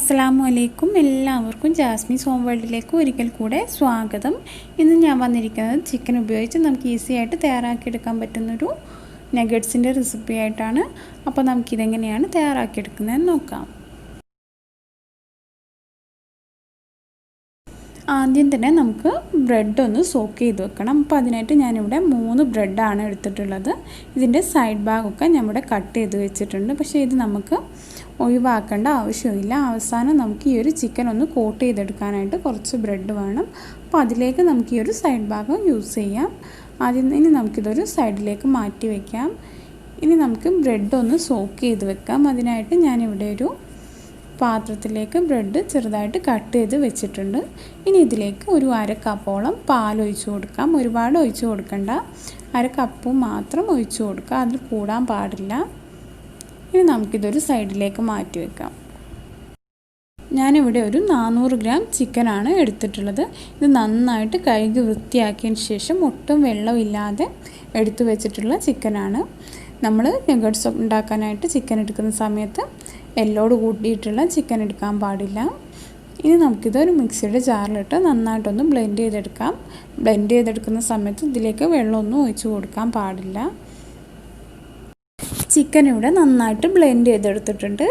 അസ്സലാമു അലൈക്കും. എല്ലാവർക്കും ജാസ്മിൻ ഹോം വേൾഡിലേക്ക് ഒരിക്കൽ കൂടെ സ്വാഗതം. ഇന്ന് ഞാൻ വന്നിരിക്കുന്നത് ചിക്കൻ ഉപയോഗിച്ച് നമുക്ക് ഈസി ആയിട്ട് തയ്യാറാക്കിയെടുക്കാൻ പറ്റുന്നൊരു നഗറ്റ്സിൻ്റെ റെസിപ്പി ആയിട്ടാണ്. അപ്പോൾ നമുക്കിതെങ്ങനെയാണ് തയ്യാറാക്കിയെടുക്കുന്നതെന്ന് നോക്കാം. ആദ്യം തന്നെ നമുക്ക് ബ്രെഡ് ഒന്ന് സോക്ക് ചെയ്ത് വെക്കണം. അപ്പോൾ അതിനായിട്ട് ഞാനിവിടെ 3 ബ്രെഡാണ് എടുത്തിട്ടുള്ളത്. ഇതിൻ്റെ സൈഡ് ഭാഗമൊക്കെ നമ്മുടെ കട്ട് ചെയ്ത് വെച്ചിട്ടുണ്ട്. പക്ഷേ ഇത് നമുക്ക് ഒഴിവാക്കേണ്ട ആവശ്യമില്ല. അവസാനം നമുക്ക് ഈ ഒരു ചിക്കൻ ഒന്ന് കോട്ട് ചെയ്തെടുക്കാനായിട്ട് കുറച്ച് ബ്രെഡ് വേണം. അപ്പോൾ അതിലേക്ക് നമുക്ക് ഈ ഒരു സൈഡ് ഭാഗം യൂസ് ചെയ്യാം. ഇനി നമുക്കിതൊരു സൈഡിലേക്ക് മാറ്റി വയ്ക്കാം. ഇനി നമുക്ക് ബ്രെഡ് ഒന്ന് സോക്ക് ചെയ്ത് വെക്കാം. അതിനായിട്ട് ഞാനിവിടെ ഒരു പാത്രത്തിലേക്ക് ബ്രെഡ് ചെറുതായിട്ട് കട്ട് ചെയ്ത് വെച്ചിട്ടുണ്ട്. ഇനി ഇതിലേക്ക് ഒരു 1/2 കപ്പോളം പാൽ ഒഴിച്ച് കൊടുക്കാം. ഒരുപാട് ഒഴിച്ച് കൊടുക്കണ്ട, 1/2 കപ്പ് മാത്രം ഒഴിച്ച് കൊടുക്കുക, അതിൽ കൂടാൻ പാടില്ല. ഇനി നമുക്കിതൊരു സൈഡിലേക്ക് മാറ്റി വെക്കാം. ഞാനിവിടെ ഒരു 400 ഗ്രാം ചിക്കനാണ് എടുത്തിട്ടുള്ളത്. ഇത് നന്നായിട്ട് കഴുകി വൃത്തിയാക്കിയതിന് ശേഷം ഒട്ടും വെള്ളമില്ലാതെ എടുത്തു വെച്ചിട്ടുള്ള ചിക്കനാണ്. നമ്മൾ നഗറ്റ്സ് ഉണ്ടാക്കാനായിട്ട് ചിക്കൻ എടുക്കുന്ന സമയത്ത് എല്ലോട് കൂട്ടിയിട്ടുള്ള ചിക്കൻ എടുക്കാൻ പാടില്ല. ഇനി നമുക്കിതൊരു മിക്സിയുടെ ജാറിലിട്ട് നന്നായിട്ടൊന്ന് ബ്ലെൻഡ് ചെയ്തെടുക്കാം. ബ്ലെൻഡ് ചെയ്തെടുക്കുന്ന സമയത്ത് ഇതിലേക്ക് വെള്ളമൊന്നും ഒഴിച്ച് കൊടുക്കാൻ പാടില്ല. ചിക്കൻ ഇവിടെ നന്നായിട്ട് ബ്ലെൻഡ് ചെയ്തെടുത്തിട്ടുണ്ട്.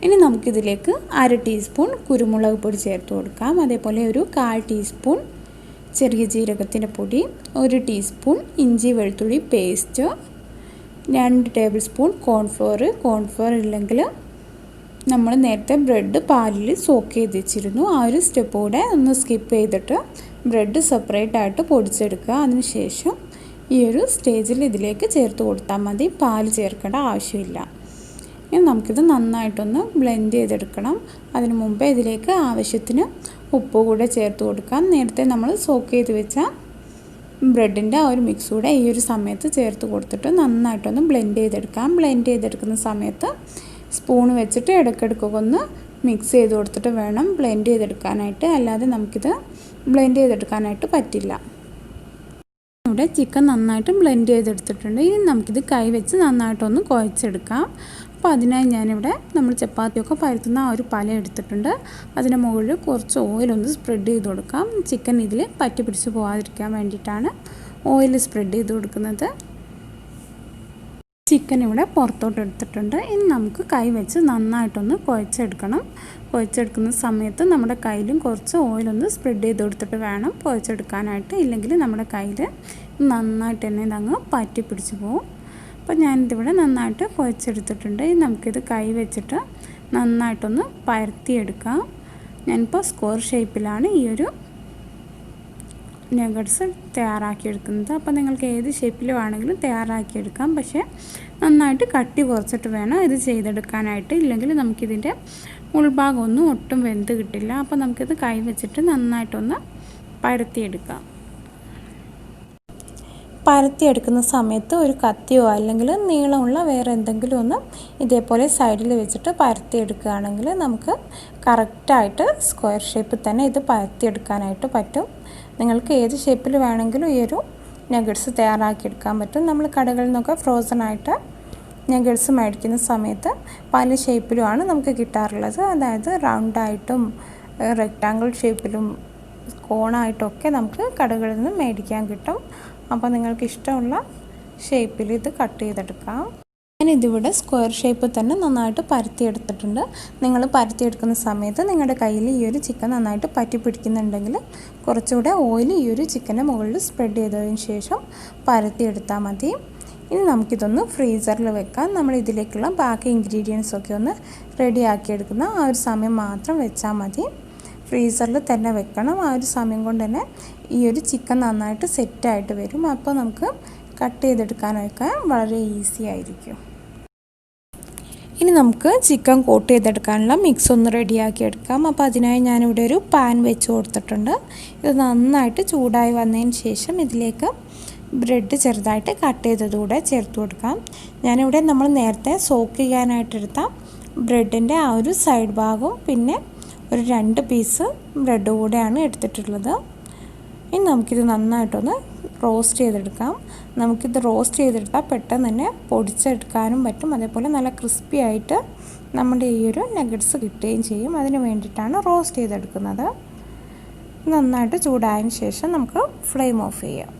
ഇനി നമുക്കിതിലേക്ക് 1/2 ടീസ്പൂൺ കുരുമുളക് പൊടി ചേർത്ത് കൊടുക്കാം. അതേപോലെ ഒരു 1/4 ടീസ്പൂൺ ചെറിയ ജീരകത്തിൻ്റെ പൊടി, 1 ടീസ്പൂൺ ഇഞ്ചി വെളുത്തുള്ളി പേസ്റ്റ്, 2 ടേബിൾ സ്പൂൺ കോൺഫ്ലോർ ഇല്ലെങ്കിൽ നമ്മൾ നേരത്തെ ബ്രെഡ് പാലിൽ സോക്ക് ചെയ്ത് വെച്ചിരുന്നു. ആ ഒരു സ്റ്റെപ്പ് കൂടെ ഒന്ന് സ്കിപ്പ് ചെയ്തിട്ട് ബ്രെഡ് സെപ്പറേറ്റ് ആയിട്ട് പൊടിച്ചെടുക്കുക. അതിനുശേഷം ഈ ഒരു സ്റ്റേജിൽ ഇതിലേക്ക് ചേർത്ത് കൊടുത്താൽ മതി. പാൽ ചേർക്കേണ്ട ആവശ്യമില്ല. ഇനി നമുക്കിത് നന്നായിട്ടൊന്ന് ബ്ലെൻഡ് ചെയ്തെടുക്കണം. അതിന് മുമ്പേ ഇതിലേക്ക് ആവശ്യത്തിന് ഉപ്പ് കൂടെ ചേർത്ത് കൊടുക്കാം. നേരത്തെ നമ്മൾ സോക്ക് ചെയ്ത് വെച്ച ബ്രെഡിൻ്റെ ആ ഒരു മിക്സ് കൂടെ ഈ ഒരു സമയത്ത് ചേർത്ത് കൊടുത്തിട്ട് നന്നായിട്ടൊന്ന് ബ്ലെൻഡ് ചെയ്തെടുക്കാം. ബ്ലെൻഡ് ചെയ്തെടുക്കുന്ന സമയത്ത് സ്പൂൺ വെച്ചിട്ട് ഇടയ്ക്കിടയ്ക്കൊക്കെ ഒന്ന് മിക്സ് ചെയ്ത് കൊടുത്തിട്ട് വേണം ബ്ലെൻഡ് ചെയ്തെടുക്കാനായിട്ട്, അല്ലാതെ നമുക്കിത് ബ്ലെൻഡ് ചെയ്തെടുക്കാനായിട്ട് പറ്റില്ല. ഇവിടെ ചിക്കൻ നന്നായിട്ട് ബ്ലെൻഡ് ചെയ്തെടുത്തിട്ടുണ്ട്. ഇനി നമുക്കിത് കൈ വെച്ച് നന്നായിട്ടൊന്ന് കുഴച്ചെടുക്കാം. അപ്പോൾ അതിനായി ഞാനിവിടെ നമ്മൾ ചപ്പാത്തിയൊക്കെ പരത്തുന്ന ആ ഒരു പല എടുത്തിട്ടുണ്ട്. അതിൻ്റെ മുകളിൽ കുറച്ച് ഓയിലൊന്ന് സ്പ്രെഡ് ചെയ്ത് കൊടുക്കാം. ചിക്കൻ ഇതിൽ പറ്റി പിടിച്ച് പോകാതിരിക്കാൻ വേണ്ടിയിട്ടാണ് ഓയിൽ സ്പ്രെഡ് ചെയ്ത് കൊടുക്കുന്നത്. ചിക്കൻ ഇവിടെ പുറത്തോട്ട് എടുത്തിട്ടുണ്ട്. ഇനി നമുക്ക് കൈ വെച്ച് നന്നായിട്ടൊന്ന് കുഴച്ചെടുക്കണം. കുഴച്ചെടുക്കുന്ന സമയത്ത് നമ്മുടെ കയ്യിലും കുറച്ച് ഓയിലൊന്ന് സ്പ്രെഡ് ചെയ്ത് കൊടുത്തിട്ട് വേണം കുഴച്ചെടുക്കാനായിട്ട്. ഇല്ലെങ്കിൽ നമ്മുടെ കയ്യിൽ നന്നായിട്ട് തന്നെ ഇതങ്ങ് പറ്റി പിടിച്ച് പോകും. അപ്പോൾ ഞാനിതിവിടെ നന്നായിട്ട് കുഴച്ചെടുത്തിട്ടുണ്ട്. ഇനി നമുക്കിത് കൈ വെച്ചിട്ട് നന്നായിട്ടൊന്ന് പരത്തിയെടുക്കാം. ഞാനിപ്പോൾ സ്ക്വയർ ഷേപ്പിലാണ് ഈ ഒരു നഗറ്റ്സ് തയ്യാറാക്കിയെടുക്കുന്നത്. അപ്പോൾ നിങ്ങൾക്ക് ഏത് ഷേപ്പിൽ വേണമെങ്കിലും തയ്യാറാക്കിയെടുക്കാം. പക്ഷേ നന്നായിട്ട് കട്ടി കുറച്ചിട്ട് വേണം ഇത് ചെയ്തെടുക്കാനായിട്ട്. ഇല്ലെങ്കിൽ നമുക്കിതിൻ്റെ ഉൾഭാഗമൊന്നും ഒട്ടും വെന്ത് കിട്ടില്ല. അപ്പോൾ നമുക്കിത് കൈ വെച്ചിട്ട് നന്നായിട്ടൊന്ന് പരത്തിയെടുക്കാം. പരത്തിയെടുക്കുന്ന സമയത്ത് ഒരു കത്തിയോ അല്ലെങ്കിൽ നീളമുള്ള വേറെ എന്തെങ്കിലും ഒന്ന് ഇതേപോലെ സൈഡിൽ വെച്ചിട്ട് പരത്തിയെടുക്കുകയാണെങ്കിൽ നമുക്ക് കറക്റ്റായിട്ട് സ്ക്വയർ ഷേപ്പിൽ തന്നെ ഇത് പരത്തിയെടുക്കാനായിട്ട് പറ്റും. നിങ്ങൾക്ക് ഏത് ഷേപ്പിൽ വേണമെങ്കിലും ഈ ഒരു നഗറ്റ്സ് തയ്യാറാക്കിയെടുക്കാൻ പറ്റും. നമ്മൾ കടകളിൽ നിന്നൊക്കെ ഫ്രോസണായിട്ട് നഗറ്റ്സ് മേടിക്കുന്ന സമയത്ത് പല ഷേപ്പിലുമാണ് നമുക്ക് കിട്ടാറുള്ളത്. അതായത് റൗണ്ടായിട്ടും റെക്റ്റാങ്കിൾ ഷേപ്പിലും കോണായിട്ടൊക്കെ നമുക്ക് കടകളിൽ നിന്ന് മേടിക്കാൻ കിട്ടും. അപ്പോൾ നിങ്ങൾക്ക് ഇഷ്ടമുള്ള ഷേപ്പിൽ ഇത് കട്ട് ചെയ്തെടുക്കാം. ഞാനിതിവിടെ സ്ക്വയർ ഷേപ്പിൽ തന്നെ നന്നായിട്ട് പരത്തിയെടുത്തിട്ടുണ്ട്. നിങ്ങൾ പരത്തിയെടുക്കുന്ന സമയത്ത് നിങ്ങളുടെ കയ്യിൽ ഈ ഒരു ചിക്കൻ നന്നായിട്ട് പറ്റി പിടിക്കുന്നുണ്ടെങ്കിൽ കുറച്ചുകൂടെ ഓയിൽ ഈ ഒരു ചിക്കൻ്റെ മുകളിൽ സ്പ്രെഡ് ചെയ്തതിന് ശേഷം പരത്തിയെടുത്താൽ മതി. ഇനി നമുക്കിതൊന്ന് ഫ്രീസറിൽ വെക്കാം. നമ്മൾ ഇതിലേക്കുള്ള ബാക്കി ഇൻഗ്രീഡിയൻസൊക്കെ ഒന്ന് റെഡിയാക്കിയെടുക്കുന്ന ആ ഒരു സമയം മാത്രം വെച്ചാൽ മതി. ഫ്രീസറിൽ തന്നെ വെക്കണം. ആ ഒരു സമയം കൊണ്ട് തന്നെ ഈ ഒരു ചിക്കൻ നന്നായിട്ട് സെറ്റായിട്ട് വരും. അപ്പോൾ നമുക്ക് കട്ട് ചെയ്തെടുക്കാനൊക്കെ വളരെ ഈസി ആയിരിക്കും. ഇനി നമുക്ക് ചിക്കൻ കോട്ട് ചെയ്തെടുക്കാനുള്ള മിക്സ് ഒന്ന് റെഡിയാക്കി എടുക്കാം. അപ്പോൾ അതിനായി ഞാനിവിടെ ഒരു പാൻ വെച്ച് കൊടുത്തിട്ടുണ്ട്. ഇത് നന്നായിട്ട് ചൂടായി വന്നതിന് ശേഷം ഇതിലേക്ക് ബ്രെഡ് ചെറുതായിട്ട് കട്ട് ചെയ്തതുകൂടെ ചേർത്ത് കൊടുക്കാം. ഞാനിവിടെ നമ്മൾ നേരത്തെ സോക്ക് ചെയ്യാനായിട്ടെടുത്ത ബ്രെഡിൻ്റെ ആ ഒരു സൈഡ് ഭാഗവും പിന്നെ ഒരു 2 പീസ് ബ്രെഡ് കൂടെയാണ് എടുത്തിട്ടുള്ളത്. ഇനി നമുക്കിത് നന്നായിട്ടൊന്ന് റോസ്റ്റ് ചെയ്തെടുക്കാം. നമുക്കിത് റോസ്റ്റ് ചെയ്തെടുത്താൽ പെട്ടെന്ന് തന്നെ പൊടിച്ചെടുക്കാനും പറ്റും. അതേപോലെ നല്ല ക്രിസ്പി ആയിട്ട് നമ്മുടെ ഈ ഒരു നഗറ്റ്സ് കിട്ടുകയും ചെയ്യും. അതിന് വേണ്ടിയിട്ടാണ് റോസ്റ്റ് ചെയ്തെടുക്കുന്നത്. നന്നായിട്ട് ചൂടായതിന് ശേഷം നമുക്ക് ഫ്ലെയിം ഓഫ് ചെയ്യാം.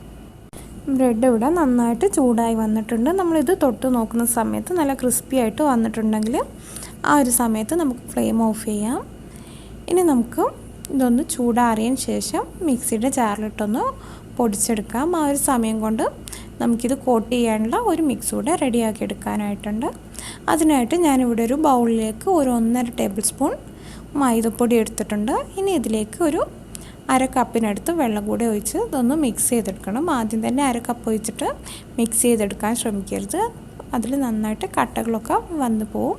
ബ്രെഡ് ഇവിടെ നന്നായിട്ട് ചൂടായി വന്നിട്ടുണ്ട്. നമ്മളിത് തൊട്ട് നോക്കുന്ന സമയത്ത് നല്ല ക്രിസ്പി ആയിട്ട് വന്നിട്ടുണ്ടെങ്കിൽ ആ ഒരു സമയത്ത് നമുക്ക് ഫ്ലെയിം ഓഫ് ചെയ്യാം. ഇനി നമുക്ക് ഇതൊന്ന് ചൂടാറിയതിന് ശേഷം മിക്സിയുടെ ജാറിലിട്ടൊന്ന് പൊടിച്ചെടുക്കാം. ആ ഒരു സമയം കൊണ്ട് നമുക്കിത് കോട്ട് ചെയ്യാനുള്ള ഒരു മിക്സ് കൂടെ റെഡിയാക്കി എടുക്കാനായിട്ടുണ്ട്. അതിനായിട്ട് ഞാനിവിടെ ഒരു ബൗളിലേക്ക് ഒരു 1.5 ടേബിൾ സ്പൂൺ മൈദപ്പൊടി എടുത്തിട്ടുണ്ട്. ഇനി ഇതിലേക്ക് ഒരു 1/2 കപ്പിനടുത്ത് വെള്ളം കൂടി ഒഴിച്ച് ഇതൊന്ന് മിക്സ് ചെയ്തെടുക്കണം. ആദ്യം തന്നെ 1/2 കപ്പ് ഒഴിച്ചിട്ട് മിക്സ് ചെയ്തെടുക്കാൻ ശ്രമിക്കരുത്. അതിൽ നന്നായിട്ട് കട്ടകളൊക്കെ വന്നു പോവും.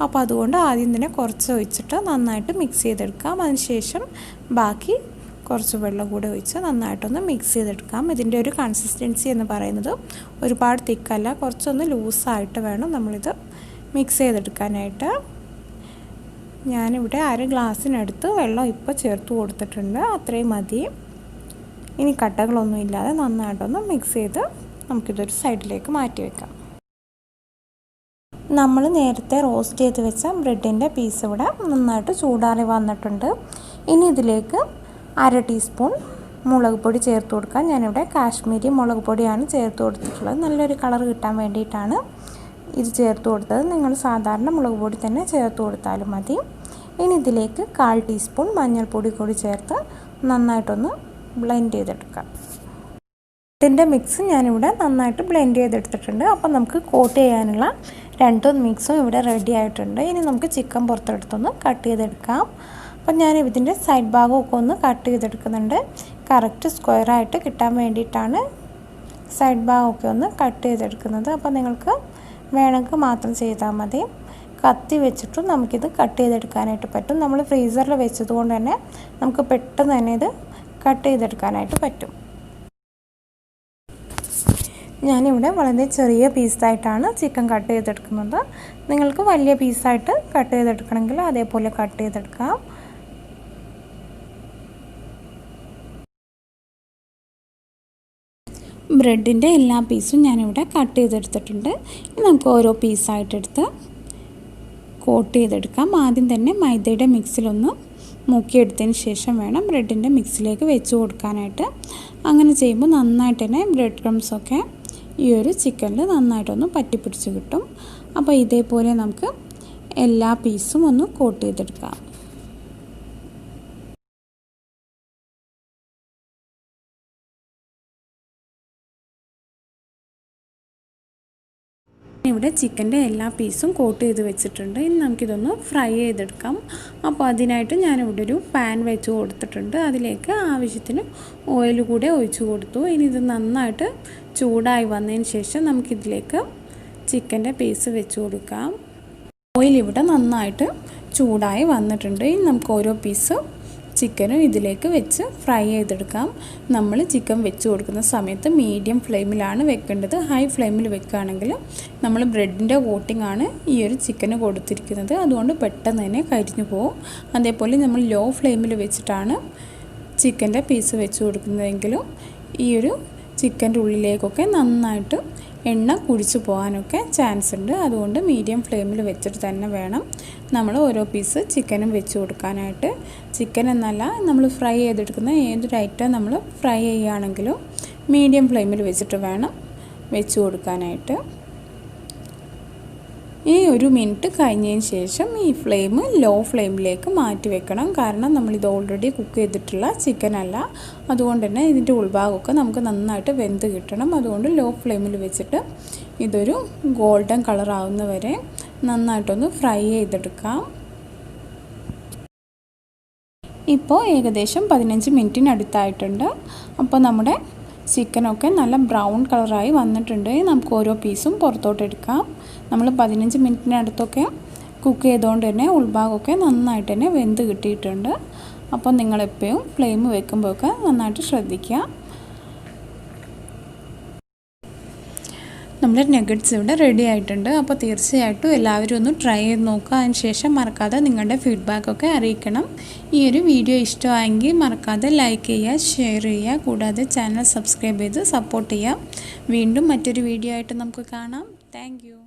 അപ്പോൾ അതുകൊണ്ട് ആദ്യം തന്നെ കുറച്ച് ഒഴിച്ചിട്ട് നന്നായിട്ട് മിക്സ് ചെയ്തെടുക്കാം. അതിനുശേഷം ബാക്കി കുറച്ച് വെള്ളം കൂടി ഒഴിച്ച് നന്നായിട്ടൊന്ന് മിക്സ് ചെയ്തെടുക്കാം. ഇതിൻ്റെ ഒരു കൺസിസ്റ്റൻസി എന്ന് പറയുന്നത് ഒരുപാട് തിക്കല്ല, കുറച്ചൊന്ന് ലൂസായിട്ട് വേണം നമ്മളിത് മിക്സ് ചെയ്തെടുക്കാനായിട്ട്. ഞാനിവിടെ 1/2 ഗ്ലാസ്സിനടുത്ത് വെള്ളം ഇപ്പോൾ ചേർത്ത് കൊടുത്തിട്ടുണ്ട്. അത്രയും മതി. ഇനി കട്ടകളൊന്നും ഇല്ലാതെ നന്നായിട്ടൊന്ന് മിക്സ് ചെയ്ത് നമുക്കിതൊരു സൈഡിലേക്ക് മാറ്റി വെക്കാം. നമ്മൾ നേരത്തെ റോസ്റ്റ് ചെയ്ത് വെച്ച ബ്രെഡിൻ്റെ പീസ് ഇവിടെ നന്നായിട്ട് ചൂടാറി വന്നിട്ടുണ്ട്. ഇനി ഇതിലേക്ക് 1/2 ടീസ്പൂൺ മുളക് പൊടി ചേർത്ത് കൊടുക്കാം. ഞാനിവിടെ കാശ്മീരി മുളക് പൊടിയാണ് ചേർത്ത് കൊടുത്തിട്ടുള്ളത്. നല്ലൊരു കളർ കിട്ടാൻ വേണ്ടിയിട്ടാണ് ഇത് ചേർത്ത് കൊടുത്തത്. നിങ്ങൾ സാധാരണ മുളക് പൊടി തന്നെ ചേർത്ത് കൊടുത്താലും മതി. ഇനി ഇതിലേക്ക് 1/4 ടീസ്പൂൺ മഞ്ഞൾപ്പൊടി കൂടി ചേർത്ത് നന്നായിട്ടൊന്ന് ബ്ലെൻഡ് ചെയ്തെടുക്കാം. ഇതിൻ്റെ മിക്സ് ഞാനിവിടെ നന്നായിട്ട് ബ്ലെൻഡ് ചെയ്തെടുത്തിട്ടുണ്ട്. അപ്പോൾ നമുക്ക് കോട്ട് ചെയ്യാനുള്ള 2 മിക്സും ഇവിടെ റെഡി ആയിട്ടുണ്ട്. ഇനി നമുക്ക് ചിക്കൻ പുറത്തെടുത്തൊന്ന് കട്ട് ചെയ്തെടുക്കാം. അപ്പോൾ ഞാൻ ഇതിൻ്റെ സൈഡ് ഭാഗമൊക്കെ ഒന്ന് കട്ട് ചെയ്തെടുക്കുന്നുണ്ട്. കറക്റ്റ് സ്ക്വയറായിട്ട് കിട്ടാൻ വേണ്ടിയിട്ടാണ് സൈഡ് ഭാഗമൊക്കെ ഒന്ന് കട്ട് ചെയ്തെടുക്കുന്നത്. അപ്പോൾ നിങ്ങൾക്ക് വേണമെങ്കിൽ മാത്രം ചെയ്താൽ മതി. കത്തി വെച്ചിട്ടും നമുക്കിത് കട്ട് ചെയ്തെടുക്കാനായിട്ട് പറ്റും. നമ്മൾ ഫ്രീസറിൽ വെച്ചതുകൊണ്ട് തന്നെ നമുക്ക് പെട്ടെന്ന് തന്നെ ഇത് കട്ട് ചെയ്തെടുക്കാനായിട്ട് പറ്റും. ഞാനിവിടെ വളരെ ചെറിയ പീസായിട്ടാണ് ചിക്കൻ കട്ട് ചെയ്തെടുക്കുന്നത്. നിങ്ങൾക്ക് വലിയ പീസായിട്ട് കട്ട് ചെയ്തെടുക്കണമെങ്കിൽ അതേപോലെ കട്ട് ചെയ്തെടുക്കാം. ബ്രെഡിൻ്റെ എല്ലാ പീസും ഞാനിവിടെ കട്ട് ചെയ്തെടുത്തിട്ടുണ്ട്. ഇനി നമുക്ക് ഓരോ പീസായിട്ടെടുത്ത് കോട്ട് ചെയ്തെടുക്കാം. ആദ്യം തന്നെ മൈദയുടെ മിക്സിലൊന്ന് മുക്കിയെടുത്തതിന് ശേഷം വേണം ബ്രെഡിൻ്റെ മിക്സിലേക്ക് വെച്ച് കൊടുക്കാനായിട്ട്. അങ്ങനെ ചെയ്യുമ്പോൾ നന്നായിട്ട് തന്നെ ബ്രെഡ് ക്രംസൊക്കെ ഈ ഒരു ചിക്കനിൽ നന്നായിട്ടൊന്ന് പറ്റിപ്പിടിച്ച് കിട്ടും. അപ്പോൾ ഇതേപോലെ നമുക്ക് എല്ലാ പീസും ഒന്ന് കോട്ട് ചെയ്തെടുക്കാം. ഇവിടെ ചിക്കൻ്റെ എല്ലാ പീസും കോട്ട് ചെയ്ത് വെച്ചിട്ടുണ്ട്. ഇനി നമുക്കിതൊന്ന് ഫ്രൈ ചെയ്തെടുക്കാം. അപ്പോൾ അതിനായിട്ട് ഞാനിവിടെ ഒരു പാൻ വെച്ച് കൊടുത്തിട്ടുണ്ട്. അതിലേക്ക് ആവശ്യത്തിന് ഓയിൽ കൂടെ ഒഴിച്ച് കൊടുത്തു. ഇനി ഇത് നന്നായിട്ട് ചൂടായി വന്നതിന് ശേഷം നമുക്കിതിലേക്ക് ചിക്കൻ്റെ പീസ് വെച്ച് കൊടുക്കാം. ഓയിൽ ഇവിടെ നന്നായിട്ട് ചൂടായി വന്നിട്ടുണ്ട്. ഇനി നമുക്ക് ഓരോ പീസ് ചിക്കനും ഇതിലേക്ക് വെച്ച് ഫ്രൈ ചെയ്തെടുക്കാം. നമ്മൾ ചിക്കൻ വെച്ച് കൊടുക്കുന്ന സമയത്ത് മീഡിയം ഫ്ലെയിമിലാണ് വെക്കേണ്ടത്. ഹൈ ഫ്ലെയിമിൽ വെക്കുകയാണെങ്കിൽ നമ്മൾ ബ്രെഡിൻ്റെ കോട്ടിംഗ് ആണ് ഈ ഒരു ചിക്കന് കൊടുത്തിരിക്കുന്നത്. അതുകൊണ്ട് പെട്ടെന്ന് തന്നെ കരിഞ്ഞു പോകും. അതേപോലെ നമ്മൾ ലോ ഫ്ലെയിമിൽ വെച്ചിട്ടാണ് ചിക്കൻ്റെ പീസ് വെച്ച് കൊടുക്കുന്നതെങ്കിലും ഈ ഒരു ചിക്കൻ്റെ ഉള്ളിലേക്കൊക്കെ നന്നായിട്ട് എണ്ണ കുടിച്ചു പോകാനൊക്കെ ചാൻസ് ഉണ്ട്. അതുകൊണ്ട് മീഡിയം ഫ്ലെയിമിൽ വെച്ചിട്ട് തന്നെ വേണം നമ്മൾ ഓരോ പീസ് ചിക്കനും വെച്ച് കൊടുക്കാനായിട്ട്. ചിക്കൻ എന്നല്ല, നമ്മൾ ഫ്രൈ ചെയ്തെടുക്കുന്ന ഏതൊരു ഐറ്റം നമ്മൾ ഫ്രൈ ചെയ്യുകയാണെങ്കിലും മീഡിയം ഫ്ലെയിമിൽ വെച്ചിട്ട് വേണം വെച്ച് കൊടുക്കാനായിട്ട്. ഈ 1 മിനിറ്റ് കഴിഞ്ഞതിന് ശേഷം ഈ ഫ്ലെയിം ലോ ഫ്ലെയിമിലേക്ക് മാറ്റി വെക്കണം. കാരണം നമ്മളിത് ഓൾറെഡി കുക്ക് ചെയ്തിട്ടുള്ള ചിക്കൻ അല്ല. അതുകൊണ്ട് തന്നെ ഇതിൻ്റെ ഉൾഭാഗമൊക്കെ നമുക്ക് നന്നായിട്ട് വെന്ത് കിട്ടണം. അതുകൊണ്ട് ലോ ഫ്ലെയിമിൽ വെച്ചിട്ട് ഇതൊരു ഗോൾഡൻ കളർ ആവുന്നവരെ നന്നായിട്ടൊന്ന് ഫ്രൈ ചെയ്തെടുക്കാം. ഇപ്പോൾ ഏകദേശം 15 മിനിറ്റിനടുത്തായിട്ടുണ്ട്. അപ്പോൾ നമ്മുടെ ചിക്കനൊക്കെ നല്ല ബ്രൗൺ കളറായി വന്നിട്ടുണ്ട്. നമുക്ക് ഓരോ പീസും പുറത്തോട്ടെടുക്കാം. നമ്മൾ 15 മിനിറ്റിനടുത്തൊക്കെ കുക്ക് ചെയ്തുകൊണ്ട് തന്നെ ഉൾഭാഗമൊക്കെ നന്നായിട്ട് തന്നെ വെന്ത് കിട്ടിയിട്ടുണ്ട്. അപ്പോൾ നിങ്ങളെപ്പോഴും ഫ്ലെയിം വെക്കുമ്പോഴൊക്കെ നന്നായിട്ട് ശ്രദ്ധിക്കുക. നമ്മുടെ നഗറ്റ്സ് ഇവിടെ റെഡി ആയിട്ടുണ്ട്. അപ്പോൾ തീർച്ചയായിട്ടും എല്ലാവരും ഒന്ന് ട്രൈ ചെയ്ത് നോക്കുക. അതിന് ശേഷം മറക്കാതെ നിങ്ങളുടെ ഫീഡ്ബാക്കൊക്കെ അറിയിക്കണം. ഈ ഒരു വീഡിയോ ഇഷ്ടമായെങ്കിൽ മറക്കാതെ ലൈക്ക് ചെയ്യുക, ഷെയർ ചെയ്യുക, കൂടാതെ ചാനൽ സബ്സ്ക്രൈബ് ചെയ്ത് സപ്പോർട്ട് ചെയ്യുക. വീണ്ടും മറ്റൊരു വീഡിയോ ആയിട്ട് നമുക്ക് കാണാം. Thank you.